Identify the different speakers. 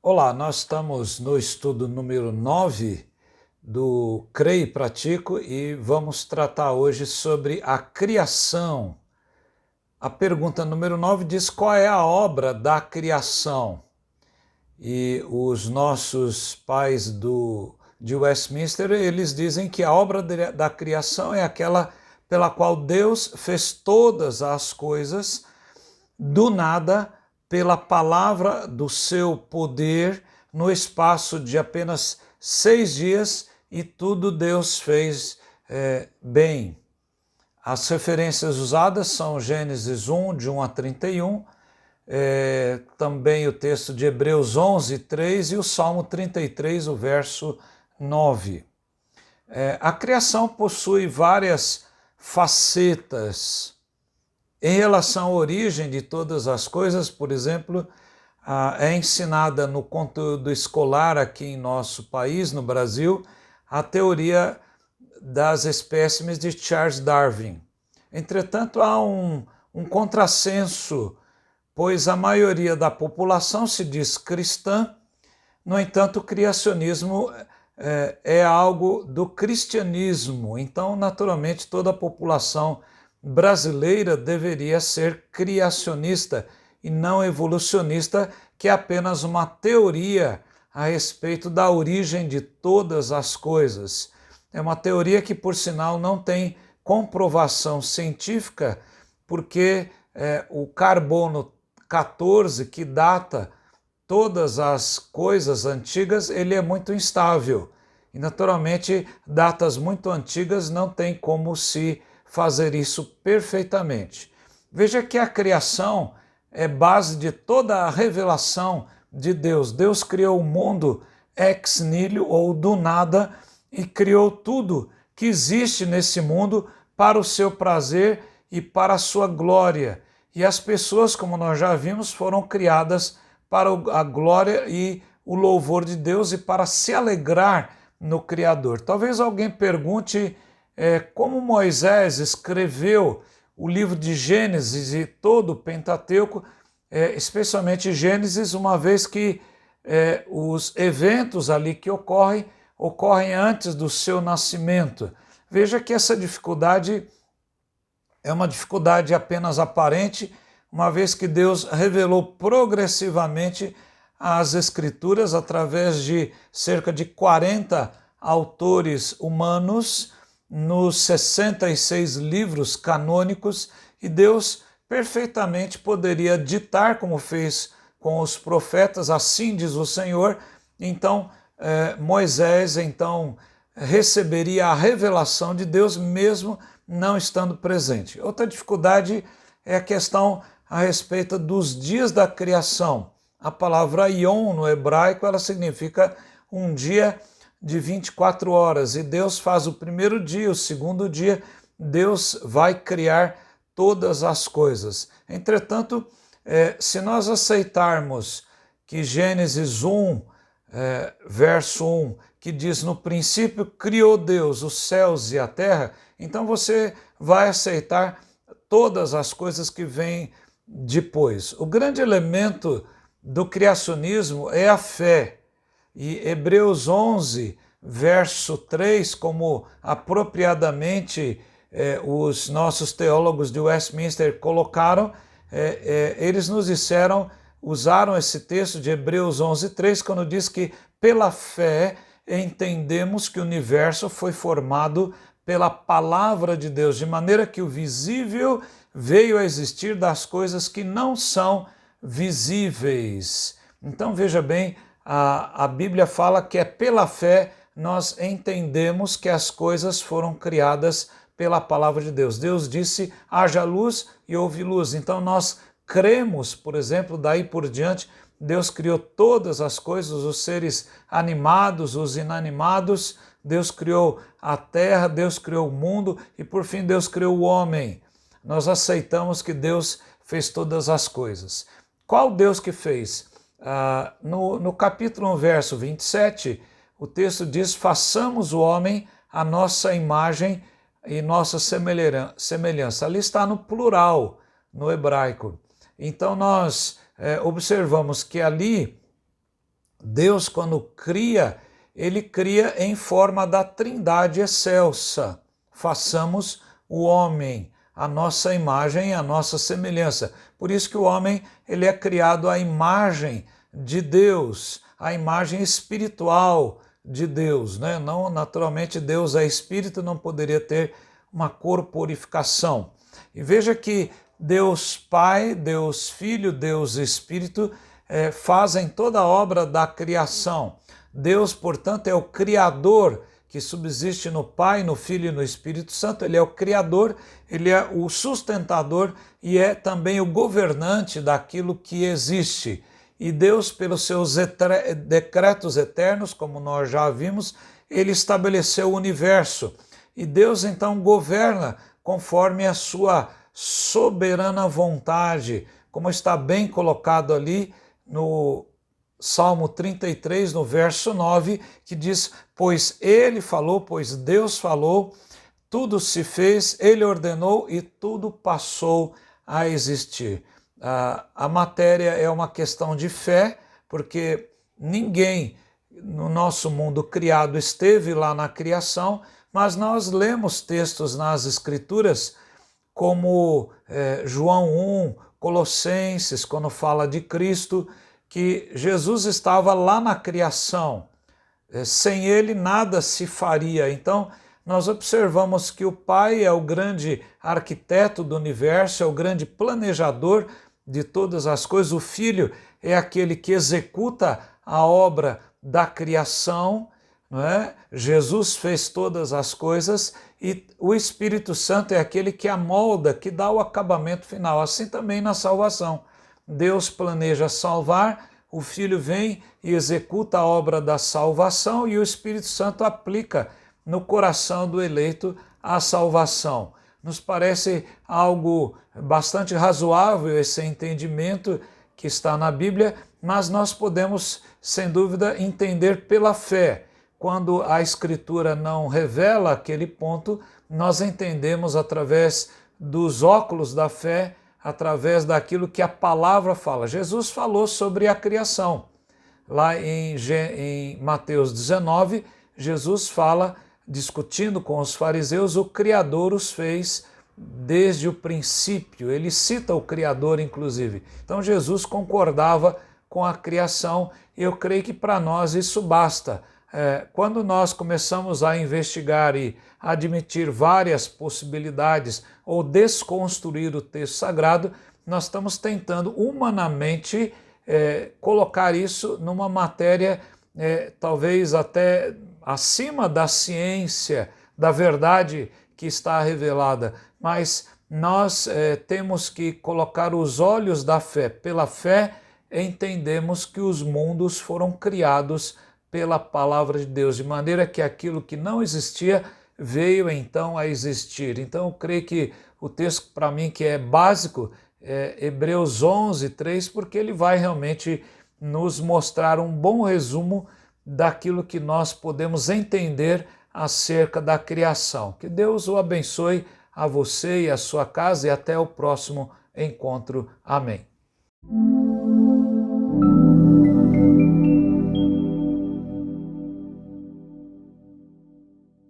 Speaker 1: Olá, nós estamos no estudo número 9 do Creio e Pratico e vamos tratar hoje sobre a criação. A pergunta número 9 diz: qual é a obra da criação? E os nossos pais de Westminster, eles dizem que a obra da criação é aquela pela qual Deus fez todas as coisas do nada, pela palavra do seu poder, no espaço de apenas 6 dias, e tudo Deus fez bem. As referências usadas são Gênesis 1, de 1 a 31, também o texto de Hebreus 11, 3 e o Salmo 33, o verso 9. A criação possui várias facetas. Em relação à origem de todas as coisas, por exemplo, é ensinada no conteúdo escolar aqui em nosso país, no Brasil, a teoria das espécimes de Charles Darwin. Entretanto, há um contrassenso, pois a maioria da população se diz cristã. No entanto, o criacionismo é algo do cristianismo. Então, naturalmente, toda a população brasileira deveria ser criacionista e não evolucionista, que é apenas uma teoria a respeito da origem de todas as coisas. É uma teoria que, por sinal, não tem comprovação científica, porque o carbono 14, que data todas as coisas antigas, ele é muito instável. E, naturalmente, datas muito antigas não tem como se fazer isso perfeitamente. Veja que a criação é base de toda a revelação de Deus. Deus criou o mundo ex nihilo, ou do nada, e criou tudo que existe nesse mundo para o seu prazer e para a sua glória. E as pessoas, como nós já vimos, foram criadas para a glória e o louvor de Deus e para se alegrar no Criador. Talvez alguém pergunte como Moisés escreveu o livro de Gênesis e todo o Pentateuco, especialmente Gênesis, uma vez que os eventos ali que ocorrem antes do seu nascimento. Veja que essa dificuldade é uma dificuldade apenas aparente, uma vez que Deus revelou progressivamente as Escrituras através de cerca de 40 autores humanos, nos 66 livros canônicos, e Deus perfeitamente poderia ditar, como fez com os profetas, assim diz o Senhor. Então Moisés receberia a revelação de Deus mesmo não estando presente. Outra dificuldade é a questão a respeito dos dias da criação. A palavra Yom no hebraico, ela significa um dia de 24 horas, e Deus faz o primeiro dia, o segundo dia, Deus vai criar todas as coisas. Entretanto, se nós aceitarmos que Gênesis 1, verso 1, que diz: no princípio criou Deus os céus e a terra, então você vai aceitar todas as coisas que vêm depois. O grande elemento do criacionismo é a fé. E Hebreus 11, verso 3, como apropriadamente os nossos teólogos de Westminster colocaram, eles nos disseram, usaram esse texto de Hebreus 11, 3, quando diz que pela fé entendemos que o universo foi formado pela palavra de Deus, de maneira que o visível veio a existir das coisas que não são visíveis. Então veja bem, a Bíblia fala que é pela fé nós entendemos que as coisas foram criadas pela palavra de Deus. Deus disse: haja luz e houve luz. Então nós cremos, por exemplo, daí por diante, Deus criou todas as coisas, os seres animados, os inanimados, Deus criou a terra, Deus criou o mundo e por fim Deus criou o homem. Nós aceitamos que Deus fez todas as coisas. Qual Deus que fez? No capítulo 1, verso 27, o texto diz: façamos o homem à nossa imagem e nossa semelhança. Ali está no plural, no hebraico. Então nós observamos que ali, Deus, quando cria, ele cria em forma da Trindade excelsa. Façamos o homem, a nossa imagem e a nossa semelhança. Por isso que o homem ele é criado à imagem de Deus, a imagem espiritual de Deus, né? Não, naturalmente Deus é espírito, não poderia ter uma corporificação. E veja que Deus Pai, Deus Filho, Deus Espírito fazem toda a obra da criação. Deus, portanto, é o Criador que subsiste no Pai, no Filho e no Espírito Santo. Ele é o Criador, ele é o sustentador e é também o governante daquilo que existe. E Deus, pelos seus decretos eternos, como nós já vimos, ele estabeleceu o universo. E Deus, então, governa conforme a sua soberana vontade, como está bem colocado ali no Salmo 33, no verso 9, que diz: pois ele falou, pois Deus falou, tudo se fez, ele ordenou e tudo passou a existir. A matéria é uma questão de fé, porque ninguém no nosso mundo criado esteve lá na criação, mas nós lemos textos nas Escrituras como João 1, Colossenses, quando fala de Cristo, que Jesus estava lá na criação. Sem ele nada se faria. Então, nós observamos que o Pai é o grande arquiteto do universo, é o grande planejador de todas as coisas. O Filho é aquele que executa a obra da criação, não é? Jesus fez todas as coisas e o Espírito Santo é aquele que amolda, que dá o acabamento final. Assim também na salvação. Deus planeja salvar, o Filho vem e executa a obra da salvação e o Espírito Santo aplica no coração do eleito a salvação. Nos parece algo bastante razoável esse entendimento que está na Bíblia, mas nós podemos, sem dúvida, entender pela fé. Quando a Escritura não revela aquele ponto, nós entendemos através dos óculos da fé, através daquilo que a palavra fala. Jesus falou sobre a criação. Lá em Mateus 19, Jesus fala, discutindo com os fariseus, o Criador os fez desde o princípio. Ele cita o Criador, inclusive. Então Jesus concordava com a criação e eu creio que para nós isso basta. Quando nós começamos a investigar e admitir várias possibilidades ou desconstruir o texto sagrado, nós estamos tentando humanamente colocar isso numa matéria talvez até acima da ciência, da verdade que está revelada, mas nós temos que colocar os olhos da fé. Pela fé entendemos que os mundos foram criados pela palavra de Deus, de maneira que aquilo que não existia veio então a existir. Então eu creio que o texto para mim que é básico é Hebreus 11, 3, porque ele vai realmente nos mostrar um bom resumo daquilo que nós podemos entender acerca da criação. Que Deus o abençoe a você e a sua casa e até o próximo encontro. Amém.